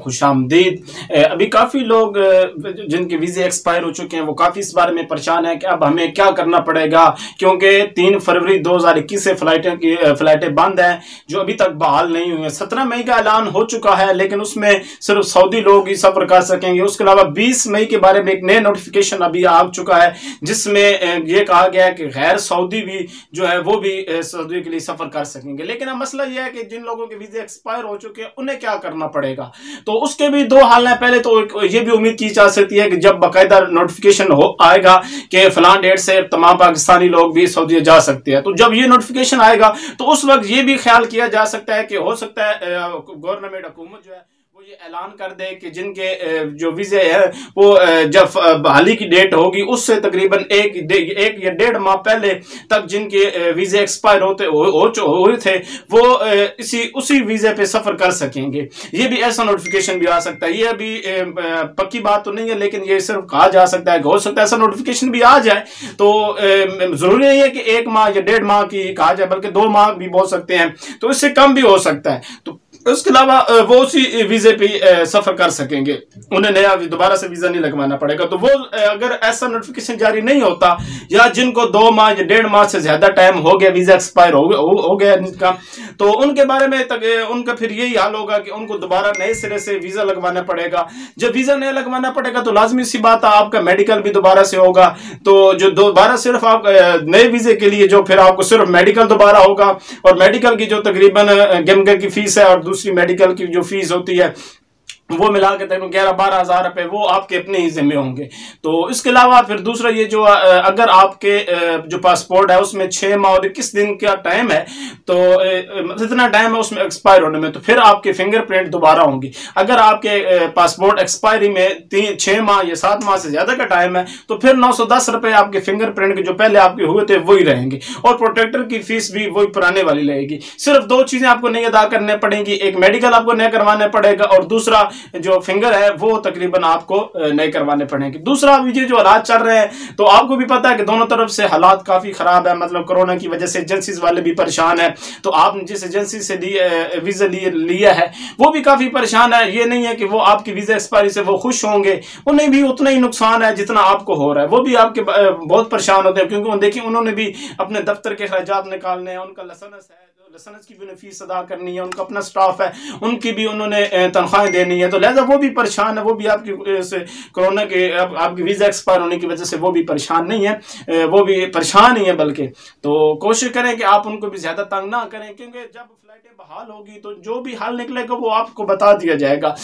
खुश आमदीद। अभी काफ़ी लोग जिनके वीज़े एक्सपायर हो चुके हैं वो काफ़ी इस बारे में परेशान है कि अब हमें क्या करना पड़ेगा, क्योंकि 3 फरवरी 2021 से फ़्लाइटें बंद हैं जो अभी तक बहाल नहीं हुई हैं। 17 मई का ऐलान हो चुका है लेकिन उसमें सिर्फ सऊदी लोग ही सफ़र कर सकेंगे। उसके अलावा 20 मई के बारे में एक नया नोटिफिकेशन अभी आ चुका है जिसमें ये कहा गया है कि गैर सऊदी भी जो है वो भी सऊदी के लिए सफ़र कर सकेंगे। लेकिन अब मसला ये है कि जिन लोगों के वीज़े एक्सपायर हो चुके हैं उन्हें क्या करना पड़ेगा। तो उसके भी दो हाल हैं। पहले तो ये भी उम्मीद की जा सकती है कि जब बाकायदा नोटिफिकेशन आएगा कि फलां डेट से तमाम पाकिस्तानी लोग भी सऊदी जा सकते हैं, तो जब ये नोटिफिकेशन आएगा तो उस वक्त ये भी ख्याल किया जा सकता है कि हो सकता है गवर्नमेंट हुकूमत जो है वो ये ऐलान कर दे कि जिनके जो वीज़े है वो जब बहाली की डेट होगी उससे तकरीबन एक या 1.5 माह पहले तक जिनके वीज़े एक्सपायर हुए थे वो उसी वीज़े पे सफ़र कर सकेंगे। ये भी ऐसा नोटिफिकेशन भी आ सकता है। ये अभी पक्की बात तो नहीं है लेकिन ये सिर्फ कहा जा सकता है कि हो सकता है ऐसा नोटिफिकेशन भी आ जाए। तो ज़रूरी नहीं है कि 1 माह या 1.5 माह की कहा जाए, बल्कि 2 माह भी बोल सकते हैं, तो इससे कम भी हो सकता है। तो उसके अलावा वो उसी वीज़े पे सफ़र कर सकेंगे, उन्हें नया दोबारा से वीज़ा नहीं लगवाना पड़ेगा। तो वो अगर ऐसा नोटिफिकेशन जारी नहीं होता या जिनको 2 माह या 1.5 माह से ज़्यादा टाइम हो गया, वीज़ा एक्सपायर हो गया इनका, तो उनके बारे में उनका फिर यही हाल होगा कि उनको दोबारा नए सिरे से वीज़ा लगवाना पड़ेगा। जब वीज़ा नया लगवाना पड़ेगा तो लाजमी सी बात है आपका मेडिकल भी दोबारा से होगा। तो जो दोबारा सिर्फ आप नए वीज़े के लिए जो फिर आपको सिर्फ मेडिकल दोबारा होगा, और मेडिकल की जो तकरीबन गेमगे की फीस है और दूसरी मेडिकल की जो फीस होती है वो मिला के तकरीबन 11-12 हज़ार रुपये वो आपके अपने ही जिम्मे होंगे। तो इसके अलावा फिर दूसरा ये जो अगर आपके जो पासपोर्ट है उसमें 6 माह और 21 दिन का टाइम है, तो इतना टाइम है उसमें एक्सपायर होने में, तो फिर आपके फिंगरप्रिंट दोबारा होंगी। अगर आपके पासपोर्ट एक्सपायरी में 6 माह या 7 माह से ज़्यादा का टाइम है तो फिर 910 रुपये आपके फिंगरप्रिंट के जो पहले आपके हुए थे वही रहेंगे, और प्रोटेक्टर की फीस भी वही पुराने वाली रहेगी। सिर्फ 2 चीज़ें आपको नहीं अदा करने पड़ेंगी, एक मेडिकल आपको नया करवाना पड़ेगा और दूसरा जो फिंगर है वो तकरीबन आपको नए करवाने पड़ेंगे। दूसरा अभी जो हालात चल रहे हैं तो आपको भी पता है कि दोनों तरफ से हालात काफ़ी ख़राब है, मतलब कोरोना की वजह से एजेंसीज वाले भी परेशान है। तो आपने जिस एजेंसी से वीज़ा लिया है वो भी काफ़ी परेशान है। ये नहीं है कि वो आपकी वीज़ा एक्सपायरी से वो खुश होंगे, उन्हें भी उतना ही नुकसान है जितना आपको हो रहा है। वो भी आपके बहुत परेशान होते हैं, क्योंकि देखिए उन्होंने भी अपने दफ्तर के खर्चात निकालने हैं, उनका लाइसेंस है, लाइसेंस की भी उन्हें फीस अदा करनी है, उनका अपना स्टाफ है, उनकी भी उन्होंने तनख्वाहें देनी है। तो लिहाजा वो भी परेशान है, वो भी आपकी कोरोना के आपकी वीज़ा एक्सपायर होने की वजह से वो भी परेशान नहीं है, वो भी परेशान ही है बल्कि। तो कोशिश करें कि आप उनको भी ज़्यादा तंग ना करें, क्योंकि जब फ्लाइटें बहाल होगी तो जो भी हाल निकलेगा वो आपको बता दिया जाएगा।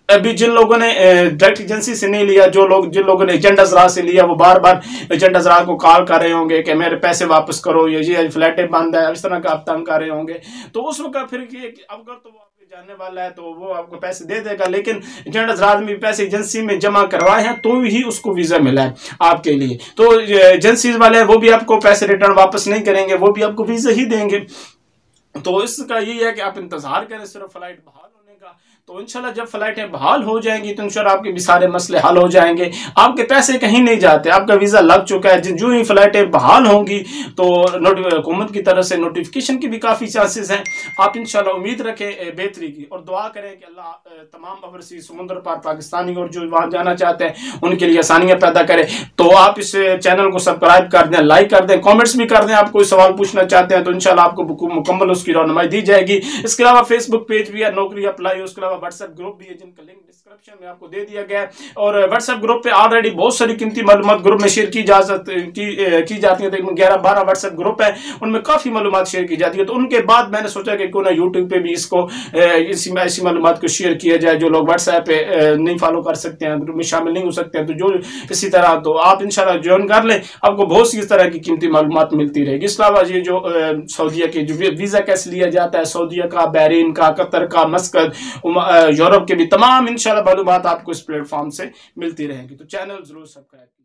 अभी जिन लोगों ने डायरेक्ट एजेंसी से नहीं लिया, जिन लोगों ने एजेंट अज़रा से लिया, वो बार बार एजेंट अज़रा को कॉल कर रहे होंगे कि मेरे पैसे वापस करो, ये फ्लैटें बंद है, इस तरह का आप तंग कर रहे होंगे। तो उस वक्त फिर अगर तो वो आपके जानने वाला है तो वो आपको पैसे दे देगा, लेकिन एजेंट अज़रा में पैसे एजेंसी में जमा करवाए हैं तो ही उसको वीज़ा मिला है आपके लिए। तो एजेंसी वाले वो भी आपको पैसे रिटर्न वापस नहीं करेंगे, वो भी आपको वीज़ा ही देंगे। तो इसका यही है कि आप इंतज़ार करें सिर्फ फ्लाइट बहाल होने का। तो इंशाल्लाह जब फ्लाइटें बहाल हो जाएंगी तो इंशाल्लाह आपके भी सारे मसले हल हो जाएंगे, आपके पैसे कहीं नहीं जाते, आपका वीज़ा लग चुका है। जो ही फ्लाइटें बहाल होंगी तो हुकूमत की तरफ से नोटिफिकेशन की भी काफ़ी चांसेस हैं। आप इंशाल्लाह उम्मीद रखें बेहतरी की और दुआ करें कि अल्लाह तमाम ओवरसीज समुद्र पार पाकिस्तानी और जो वहाँ जाना चाहते हैं उनके लिए आसानियाँ पैदा करे। तो आप इस चैनल को सब्सक्राइब कर दें, लाइक कर दें, कॉमेंट्स भी कर दें। आप कोई सवाल पूछना चाहते हैं तो इंशाल्लाह आपको मुकम्मल उसकी रहनुमाई दी जाएगी। इसके अलावा फेसबुक पेज भी है, नौकरी अप्लाई, उसके अलावा व्हाट्सएप ग्रुप भी है जिनका लिंक डिस्क्रिप्शन में आपको दे दिया गया है। और व्हाट्सएप ग्रुप पे ऑलरेडी बहुत सारी कीमती मालूमात ग्रुप में शेयर की जाती है। तकरीबन 11-12 व्हाट्सएप ग्रुप है, उनमें काफ़ी मालूमात शेयर की जाती है। तो उनके बाद मैंने सोचा कि क्यों ना यूट्यूब पे भी इसको ऐसी मालूमात को शेयर किया जाए जो लोग व्हाट्सएप पे नहीं फॉलो कर सकते हैं, ग्रुप में शामिल नहीं हो सकते हैं। तो जो इसी तरह तो आप इंशाल्लाह ज्वाइन कर लें, आपको बहुत सी इस तरह की कीमती मालूमात मिलती रहेगी। इसके अलावा ये जो सऊदीया के जो वीज़ा कैसे लिया जाता है, सऊदीया का, बहरीन का, कतर का, मस्कत, यूरोप के भी तमाम इंशाल्लाह मालूमात आपको इस प्लेटफॉर्म से मिलती रहेंगी। तो चैनल जरूर सब्सक्राइब कीजिए।